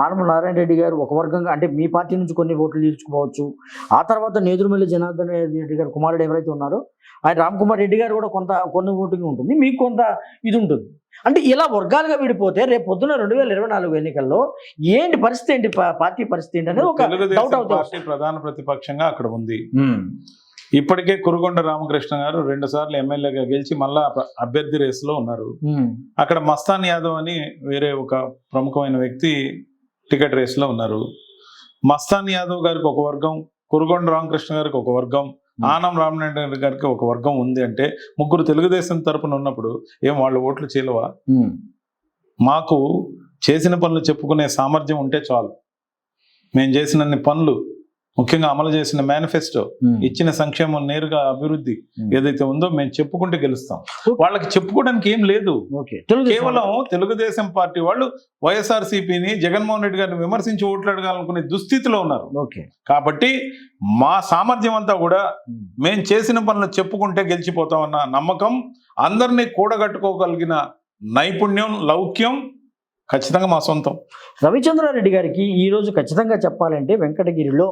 ఆనమ నారాయణ రెడ్డి గారు ఒక వర్గంగా అంటే మీ పార్టీ నుంచి కొన్ని ఓట్లు తీర్చుకోవచ్చు. ఆ తర్వాత నేదురుమల్లి జనార్దన్ రెడ్డి గారు కుమారుడు ఎవరైతే ఉన్నారో ఆయన రామ్ కుమార్ రెడ్డి గారు కూడా కొన్ని ఓటింగ్ ఉంటుంది, మీకు కొంత ఇది ఉంటుంది. అంటే ఇలా వర్గాలుగా విడిపోతే రేపు పొద్దున 2024 ఎన్నికల్లో ఏంటి పరిస్థితి, ఏంటి పార్టీ పరిస్థితి ఏంటి అనేది ఒక డౌట్ అవుతుంది. పార్టీ ప్రధాన ప్రతిపక్షంగా అక్కడ ఉంది. ఇప్పటికే కురుగొండ రామకృష్ణ గారు 2 సార్లు ఎమ్మెల్యేగా గెలిచి మళ్ళా అభ్యర్థి రేసులో ఉన్నారు. అక్కడ మస్తాన్ యాదవ్ అని వేరే ఒక ప్రముఖమైన వ్యక్తి టికెట్ రేసులో ఉన్నారు. మస్తాన్ యాదవ్ గారికి ఒక వర్గం, కురుగొండ రామకృష్ణ గారికి ఒక వర్గం, ఆనం రామనారాయణ గారికి ఒక వర్గం ఉంది. అంటే ముగ్గురు తెలుగుదేశం తరపున ఉన్నప్పుడు ఏం వాళ్ళ ఓట్లు చీలవా? మాకు చేసిన పనులు చెప్పుకునే సామర్థ్యం ఉంటే చాలు. మేము చేసినన్ని పనులు, ముఖ్యంగా అమలు చేసిన మేనిఫెస్టో, ఇచ్చిన సంక్షేమం, నేరుగా అభివృద్ధి ఏదైతే ఉందో మేము చెప్పుకుంటే గెలుస్తాం. వాళ్ళకి చెప్పుకోవడానికి ఏం లేదు. కేవలం తెలుగుదేశం పార్టీ వాళ్ళు వైఎస్ఆర్సీపీని, జగన్మోహన్ రెడ్డి గారిని విమర్శించి ఓట్లు అడగాలనుకునే దుస్థితిలో ఉన్నారు. కాబట్టి మా సామర్థ్యం అంతా కూడా మేము చేసిన పనులు చెప్పుకుంటే గెలిచిపోతామన్న నమ్మకం, అందరినీ కూడగట్టుకోగలిగిన నైపుణ్యం, లౌక్యం ఖచ్చితంగా మా సొంతం. రవిచంద్రారెడ్డి గారికి ఈరోజు ఖచ్చితంగా చెప్పాలంటే వెంకటగిరిలో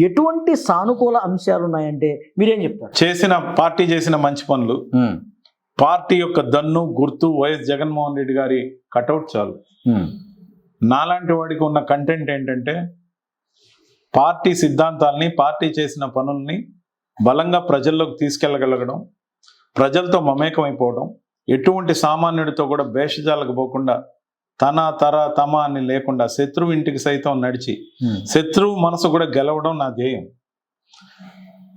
ఎటువంటి సానుకూల అంశాలు ఉన్నాయంటే మీరేం చెప్తారు? పార్టీ చేసిన మంచి పనులు, పార్టీ యొక్క దన్ను గుర్తు వైఎస్ జగన్మోహన్ రెడ్డి గారి కటౌట్ చాలు. నాలాంటి వాడికి ఉన్న కంటెంట్ ఏంటంటే పార్టీ సిద్ధాంతాలని, పార్టీ చేసిన పనుల్ని బలంగా ప్రజల్లోకి తీసుకెళ్ళగలగడం, ప్రజలతో మమేకమైపోవడం, ఎటువంటి సామాన్యుడితో కూడా భేషజాలకు పోకుండా తన తర తమ అని లేకుండా శత్రువు ఇంటికి సైతం నడిచి శత్రువు మనసు కూడా గెలవడం నా ధ్యేయం.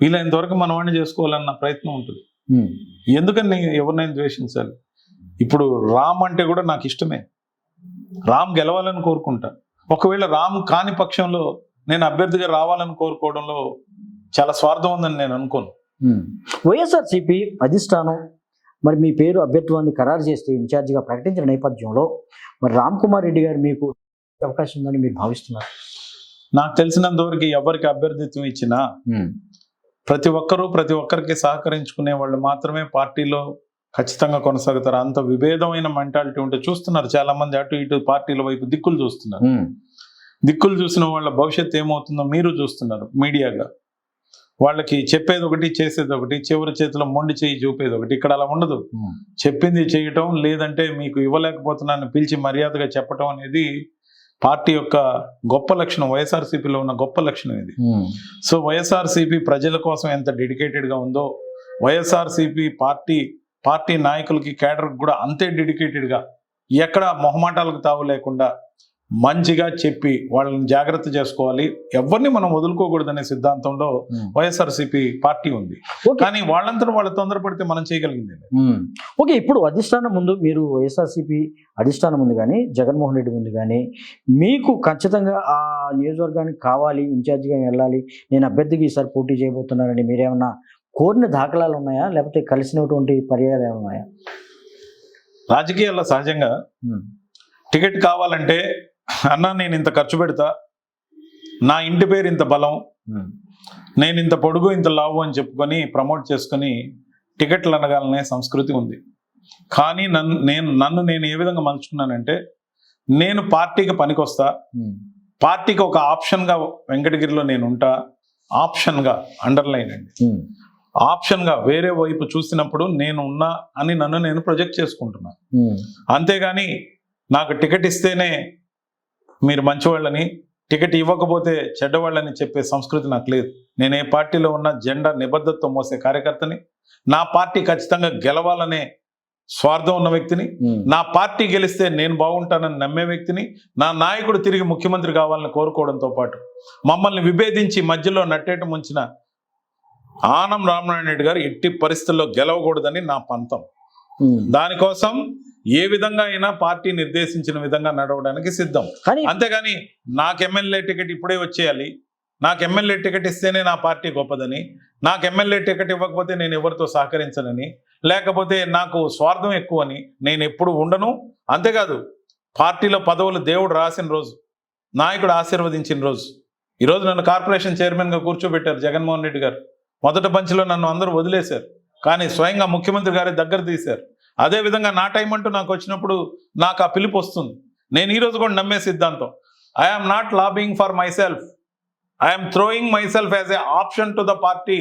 వీలైనంతవరకు మన వాడిని చేసుకోవాలన్న ప్రయత్నం ఉంటుంది. ఎందుకని ఎవరినైనా ద్వేషించాలి? ఇప్పుడు రామ్ అంటే కూడా నాకు ఇష్టమే, రామ్ గెలవాలని కోరుకుంటా. ఒకవేళ రామ్ కాని పక్షంలో నేను అభ్యర్థిగా రావాలని కోరుకోవడంలో చాలా స్వార్థం ఉందని నేను అనుకోను. వైఎస్ఆర్సీపీ అధిష్టానం మరి మీ పేరు అభ్యర్థిత్వాన్ని ఖరారు చేస్తే ఇన్ఛార్జిగా ప్రకటించిన నేపథ్యంలో మరి రామ్ కుమార్ రెడ్డి గారు మీకు అవకాశం ఉందని మీరు భావిస్తున్నారు? నాకు తెలిసినంతవరకు ఎవరికి అభ్యర్థిత్వం ఇచ్చినా ప్రతి ఒక్కరికి సహకరించుకునే వాళ్ళు మాత్రమే పార్టీలో ఖచ్చితంగా కొనసాగుతారు. అంత విభేదమైన మెంటాలిటీ ఉంటే చూస్తున్నారు చాలా మంది, అటు ఇటు పార్టీల వైపు దిక్కులు చూస్తున్నారు. దిక్కులు చూసిన వాళ్ళ భవిష్యత్తు ఏమవుతుందో మీరు చూస్తున్నారు మీడియాగా. వాళ్ళకి చెప్పేది ఒకటి, చేసేది ఒకటి, చివరి చేతిలో మొండి చేయి చూపేది ఒకటి. ఇక్కడ అలా ఉండదు. చెప్పింది చేయటం, లేదంటే మీకు ఇవ్వలేకపోతున్నాను పిలిచి మర్యాదగా చెప్పటం అనేది పార్టీ యొక్క గొప్ప లక్షణం, వైఎస్ఆర్సీపీలో ఉన్న గొప్ప లక్షణం ఇది. సో వైఎస్ఆర్సీపీ ప్రజల కోసం ఎంత డెడికేటెడ్గా ఉందో, వైఎస్ఆర్సీపీ పార్టీ నాయకులకి, కేడర్కి కూడా అంతే డెడికేటెడ్గా, ఎక్కడ మొహమాటాలకు తావు లేకుండా మంచిగా చెప్పి వాళ్ళని జాగ్రత్త చేసుకోవాలి, ఎవరిని మనం వదులుకోకూడదనే సిద్ధాంతంలో వైఎస్ఆర్సీపీ పార్టీ ఉంది. కానీ వాళ్ళంతా వాళ్ళు తొందరపడితే మనం చేయగలిగింది. ఓకే, ఇప్పుడు అధిష్టానం ముందు, మీరు వైఎస్ఆర్సీపీ అధిష్టానం ముందు కానీ, జగన్మోహన్ రెడ్డి ముందు కానీ, మీకు ఖచ్చితంగా ఆ నియోజకవర్గానికి కావాలి, ఇన్ఛార్జిగా వెళ్ళాలి, నేను అభ్యర్థికి ఈసారి పోటీ చేయబోతున్నానని మీరేమన్నా కోరిన దాఖలాలు ఉన్నాయా, లేకపోతే కలిసినటువంటి పర్యాయాలు ఉన్నాయా? రాజకీయాల్లో సహజంగా టికెట్ కావాలంటే అన్నా నేను ఇంత ఖర్చు పెడతా, నా ఇంటి పేరు ఇంత బలం, నేను ఇంత పొడుగు ఇంత లావు అని చెప్పుకొని ప్రమోట్ చేసుకొని టికెట్లు అనగాలనే సంస్కృతి ఉంది. కానీ నన్ను నేను ఏ విధంగా మలుచుకున్నానంటే, నేను పార్టీకి పనికొస్తా, పార్టీకి ఒక ఆప్షన్గా వెంకటగిరిలో నేను ఉంటా. ఆప్షన్గా, అండర్లైన్ అండి, ఆప్షన్గా వేరే వైపు చూసినప్పుడు నేను ఉన్నా అని నన్ను నేను ప్రొజెక్ట్ చేసుకుంటున్నా. అంతేగాని నాకు టికెట్ ఇస్తేనే మీరు మంచివాళ్ళని, టికెట్ ఇవ్వకపోతే చెడ్డవాళ్ళని చెప్పే సంస్కృతి నాకు లేదు. నేను ఏ పార్టీలో ఉన్న జెండా నిబద్ధతతో మోసే కార్యకర్తని, నా పార్టీ ఖచ్చితంగా గెలవాలనే స్వార్థం ఉన్న వ్యక్తిని, నా పార్టీ గెలిస్తే నేను బాగుంటానని నమ్మే వ్యక్తిని, నా నాయకుడు తిరిగి ముఖ్యమంత్రి కావాలని కోరుకోవడంతో పాటు మమ్మల్ని విభేదించి మధ్యలో నట్టేట ముంచిన ఆనం రామనారాయణ రెడ్డి గారు ఎట్టి పరిస్థితుల్లో గెలవకూడదని నా పంతం. దానికోసం ఏ విధంగా అయినా పార్టీ నిర్దేశించిన విధంగా నడవడానికి సిద్ధం. అంతేగాని నాకు ఎమ్మెల్యే టికెట్ ఇప్పుడే వచ్చేయాలి, నాకు ఎమ్మెల్యే టికెట్ ఇస్తేనే నా పార్టీ గొప్పదని, నాకు ఎమ్మెల్యే టికెట్ ఇవ్వకపోతే నేను ఎవరితో సహకరించనని, లేకపోతే నాకు స్వార్థం ఎక్కువని నేను ఎప్పుడు ఉండను. అంతేకాదు, పార్టీలో పదవులు దేవుడు రాసిన రోజు, నాయకుడు ఆశీర్వదించిన రోజు. ఈరోజు నన్ను కార్పొరేషన్ చైర్మన్గా కూర్చోబెట్టారు జగన్మోహన్ రెడ్డి గారు. మొదటి పంచిలో నన్ను అందరూ వదిలేశారు, కానీ స్వయంగా ముఖ్యమంత్రి గారి దగ్గర తీశారు. అదేవిధంగా నా టైం అంటూ నాకు వచ్చినప్పుడు నాకు ఆ పిలుపు వస్తుంది. నేను ఈరోజు కూడా నమ్మే సిద్ధాంతం, I'm not lobbying for my self, I'm throwing my self as a option to the party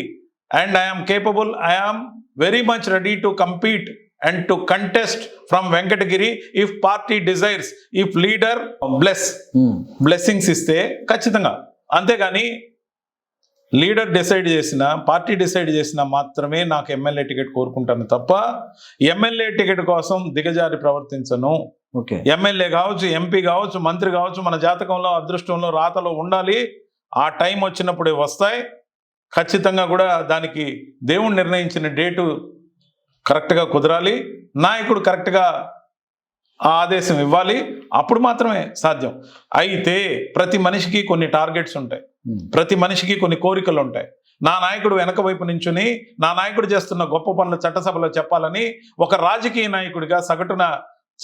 and I'm capable, I'm very much ready to compete and to contest from Venkatagiri if party desires, if leader blessings iste ఖచ్చితంగా. అంతేగాని leader decide చేసిన, party decide చేసిన మాత్రమే నాకు MLA ticket కోరుకుంటాను తప్ప MLA ticket కోసం దిగజారి ప్రవర్తించను. ఎమ్మెల్యే కావచ్చు, ఎంపీ కావచ్చు, మంత్రి కావచ్చు, మన జాతకంలో, అదృష్టంలో, రాతలో ఉండాలి. ఆ టైం వచ్చినప్పుడే వస్తాయి. ఖచ్చితంగా కూడా దానికి దేవుడు నిర్ణయించిన డేటు కరెక్ట్గా కుదరాలి, నాయకుడు కరెక్ట్గా ఆదేశం ఇవ్వాలి, అప్పుడు మాత్రమే సాధ్యం. అయితే ప్రతి మనిషికి కొన్ని టార్గెట్స్ ఉంటాయి, ప్రతి మనిషికి కొన్ని కోరికలు ఉంటాయి. నా నాయకుడు వెనక వైపు నించుని నా నాయకుడు చేస్తున్న గొప్ప పనులు చట్టసభలో చెప్పాలని ఒక రాజకీయ నాయకుడిగా సగటున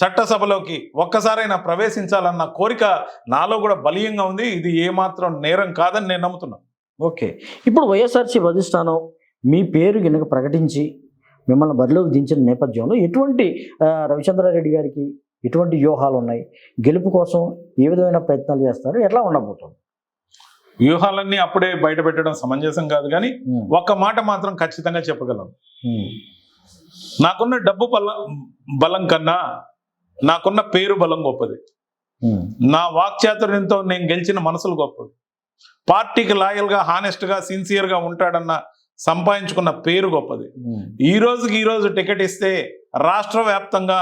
చట్టసభలోకి ఒక్కసారైనా ప్రవేశించాలన్న కోరిక నాలో కూడా బలీయంగా ఉంది. ఇది ఏమాత్రం నేరం కాదని నేను నమ్ముతున్నాను. ఓకే, ఇప్పుడు వైఎస్ఆర్సీపీ అధిష్టానం మీ పేరు కనుక ప్రకటించి మిమ్మల్ని బరిలోకి దించిన నేపథ్యంలో ఎటువంటి రవిచంద్రారెడ్డి గారికి ఎటువంటి వ్యూహాలు ఉన్నాయి, గెలుపు కోసం ఏ విధమైన ప్రయత్నాలు చేస్తారు, ఎట్లా ఉండబోతుంది? వ్యూహాలన్నీ అప్పుడే బయట పెట్టడం సమంజసం కాదు, కానీ ఒక్క మాట మాత్రం ఖచ్చితంగా చెప్పగలను. నాకున్న డబ్బు బలం కన్నా నాకున్న పేరు బలం గొప్పది. నా వాక్చాతుర్యంతో నేను గెలిచిన మనసులు గొప్పది. పార్టీకి లాయల్గా, హానెస్ట్గా, సిన్సియర్గా ఉంటాడన్న సంపాదించుకున్న పేరు గొప్పది. ఈ రోజు టికెట్ ఇస్తే రాష్ట్ర వ్యాప్తంగా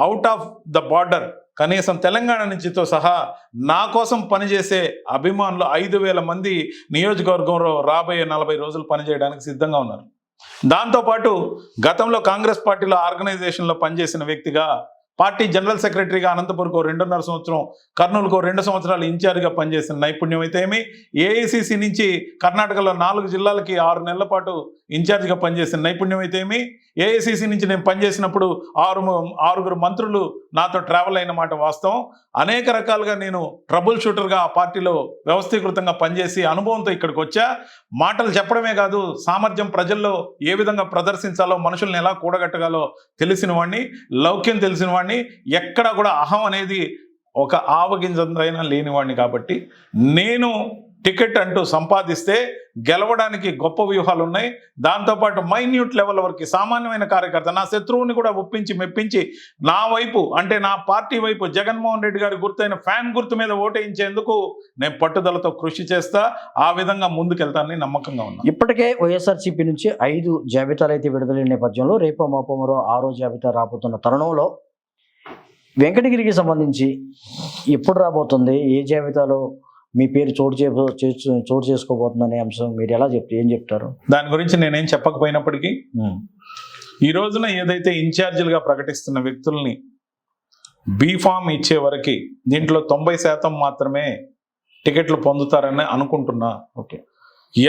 అవుట్ ఆఫ్ ద బార్డర్ కనీసం తెలంగాణ నుంచితో సహా నా కోసం పనిచేసే అభిమానులు 5,000 మంది నియోజకవర్గంలో రాబోయే 40 రోజులు పనిచేయడానికి సిద్ధంగా ఉన్నారు. దాంతోపాటు గతంలో కాంగ్రెస్ పార్టీలో ఆర్గనైజేషన్లో పనిచేసిన వ్యక్తిగా, పార్టీ జనరల్ సెక్రటరీగా అనంతపురంకు 2.5 సంవత్సరం, కర్నూలుకు 2 సంవత్సరాలు ఇన్ఛార్జిగా పనిచేసిన నైపుణ్యం అయితే ఏమి, ఏఐసిసి నుంచి కర్ణాటకలో 4 జిల్లాలకి 6 నెలల పాటు ఇన్ఛార్జిగా పనిచేసిన నైపుణ్యం అయితే ఏమి, ఏఐసిసి నుంచి నేను పనిచేసినప్పుడు 6 మంత్రులు నాతో ట్రావెల్ అయిన మాట వాస్తవం. అనేక రకాలుగా నేను ట్రబుల్ షూటర్గా ఆ పార్టీలో వ్యవస్థీకృతంగా పనిచేసి అనుభవంతో ఇక్కడికి వచ్చా. మాటలు చెప్పడమే కాదు, సామర్థ్యం ప్రజల్లో ఏ విధంగా ప్రదర్శించాలో, మనుషుల్ని ఎలా కూడగట్టగాలో తెలిసిన వాడిని, లౌక్యం తెలిసిన వాడిని, ఎక్కడ కూడా అహం అనేది ఒక ఆవగింజైనా లేనివాడిని. కాబట్టి నేను టికెట్ అంటూ సంపాదిస్తే గెలవడానికి గొప్ప వ్యూహాలు ఉన్నాయి. దాంతోపాటు మైన్యూట్ లెవెల్ వరకు సామాన్యమైన కార్యకర్త, నా శత్రువుని కూడా ఒప్పించి మెప్పించి నా వైపు, అంటే నా పార్టీ వైపు, జగన్మోహన్ రెడ్డి గారి గుర్తైన ఫ్యాన్ గుర్తు మీద ఓటేయించేందుకు నేను పట్టుదలతో కృషి చేస్తా. ఆ విధంగా ముందుకెళ్తానని నమ్మకంగా ఉన్నా. ఇప్పటికే వైఎస్ఆర్సీపీ నుంచి 5 జాబితాలు అయితే విడుదలైన నేపథ్యంలో రేపో మాపో మరో 6వ జాబితా రాబోతున్న తరుణంలో వెంకటగిరికి సంబంధించి ఎప్పుడు రాబోతుంది, ఏ జాబితాలో మీ పేరు చోటు చేసుకోబోతుందనే అంశం మీరు ఏం చెప్తారు? దాని గురించి నేనేం చెప్పకపోయినప్పటికీ ఈ రోజున ఏదైతే ఇన్ఛార్జీలుగా ప్రకటిస్తున్న వ్యక్తుల్ని బీఫామ్ ఇచ్చే వరకు దీంట్లో 90% మాత్రమే టికెట్లు పొందుతారని అనుకుంటున్నా. ఓకే,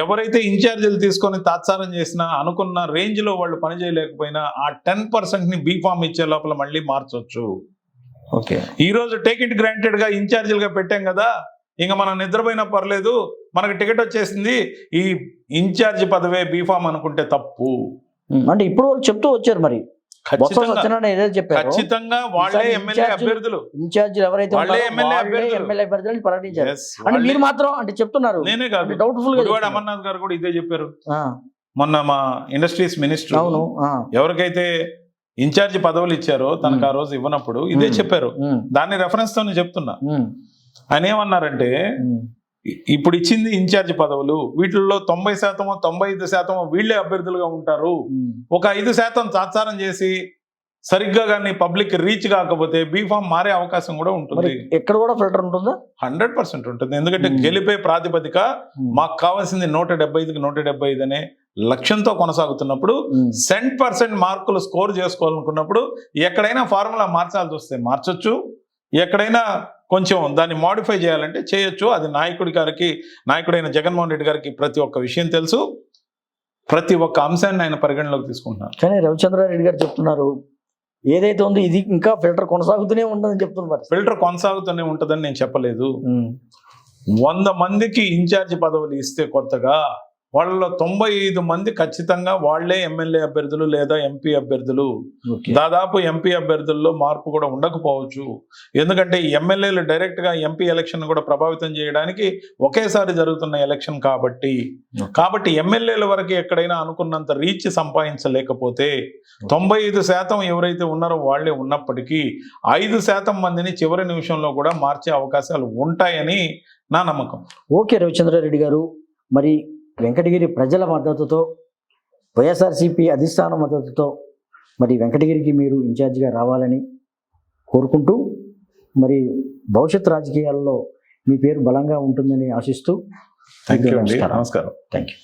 ఎవరైతే ఇన్ఛార్జీలు తీసుకొని తాత్సారం చేసినా, అనుకున్న రేంజ్లో వాళ్ళు పనిచేయలేకపోయినా ఆ 10%ని బీఫామ్ ఇచ్చే లోపల మళ్ళీ మార్చొచ్చు. ఓకే, ఈరోజు టేక్ ఇట్ గ్రాంటెడ్గా ఇన్ఛార్జీలుగా పెట్టాం కదా, ఇంకా మనం నిద్రపోయినా పర్లేదు, మనకు టికెట్ వచ్చేసింది, ఈ ఇన్ఛార్జి పదవే బీఫామ్ అనుకుంటే తప్పు. అంటే ఇప్పుడు చెప్తూ వచ్చారు మరి ఖచ్చితంగా వాళ్ళే ఎమ్మెల్యే అభ్యర్థులు, ఇన్ఛార్జీలు ఎవరైతే ఎమ్మెల్యే అభ్యర్థులను ప్రకటించారు. అంటే మీరు మాత్రం అంటే చెప్తున్నారు, నేనే కాదు, డౌట్ఫుల్ గా అమర్నాథ్ గారు కూడా ఇదే చెప్పారు. మొన్న మా ఇండస్ట్రీస్ మినిస్టర్ ఎవరికైతే ఇన్ఛార్జి పదవులు ఇచ్చారో తనకు ఆ రోజు ఇవ్వనప్పుడు ఇదే చెప్పారు. దాన్ని రెఫరెన్స్ తో నేను చెప్తున్నా. ఆయన ఏమన్నారంటే, ఇప్పుడు ఇచ్చింది ఇన్ఛార్జి పదవులు, వీటిల్లో 90% 95% వీళ్లే అభ్యర్థులుగా ఉంటారు. ఒక 5% తాత్సారం చేసి సరిగ్గా కానీ పబ్లిక్ రీచ్ కాకపోతే బీఫామ్ మారే అవకాశం కూడా ఉంటుంది. ఎక్కడ కూడా ఫిల్టర్ ఉంటుందా? 100% ఉంటుంది. ఎందుకంటే గెలిపే ప్రాతిపదిక మాకు కావాల్సింది 175కి 175 అనే లక్ష్యంతో కొనసాగుతున్నప్పుడు 100% మార్కులు స్కోర్ చేసుకోవాలనుకున్నప్పుడు ఎక్కడైనా ఫార్ములా మార్చాల్సి వస్తే మార్చొచ్చు, ఎక్కడైనా కొంచెం దాన్ని మాడిఫై చేయాలంటే చేయొచ్చు. అది నాయకుడైన జగన్మోహన్ రెడ్డి గారికి ప్రతి ఒక్క విషయం తెలుసు, ప్రతి ఒక్క అంశాన్ని ఆయన పరిగణలోకి తీసుకుంటున్నారు. కానీ రవిచంద్రారెడ్డి గారు చెప్తున్నారు ఏదైతే ఉందో ఇది ఇంకా ఫిల్టర్ కొనసాగుతూనే ఉంటుందని చెప్తున్నారు. ఫిల్టర్ కొనసాగుతూనే ఉంటుందని నేను చెప్పలేదు. 100 మందికి ఇన్ఛార్జి పదవులు ఇస్తే కొత్తగా వాళ్ళలో 95 మంది ఖచ్చితంగా వాళ్లే ఎమ్మెల్యే అభ్యర్థులు లేదా ఎంపీ అభ్యర్థులు. ఓకే. దాదాపు ఎంపీ అభ్యర్థుల్లో మార్పు కూడా ఉండకపోవచ్చు. ఎందుకంటే ఈ ఎమ్మెల్యేలు డైరెక్ట్ గా ఎంపీ ఎలక్షన్ కూడా ప్రభావితం చేయడానికి ఒకేసారి జరుగుతున్న ఎలక్షన్ కాబట్టి ఎమ్మెల్యేల వరకు ఎక్కడైనా అనుకున్నంత రీచ్ సంపాదించలేకపోతే 95% ఎవరైతే ఉన్నారో వాళ్లే ఉన్నప్పటికీ 5% మందిని చివరి నిమిషంలో కూడా మార్చే అవకాశాలు ఉంటాయని నా నమ్మకం. ఓకే రవిచంద్రారెడ్డి గారు, మరి వెంకటగిరి ప్రజల మద్దతుతో, వైఎస్ఆర్సీపీ అధిష్టాన మద్దతుతో మరి వెంకటగిరికి మీరు ఇన్ఛార్జిగా రావాలని కోరుకుంటూ, మరి భవిష్యత్ రాజకీయాల్లో మీ పేరు బలంగా ఉంటుందని ఆశిస్తూ థ్యాంక్ యూ అండి. నమస్కారం. Thank you.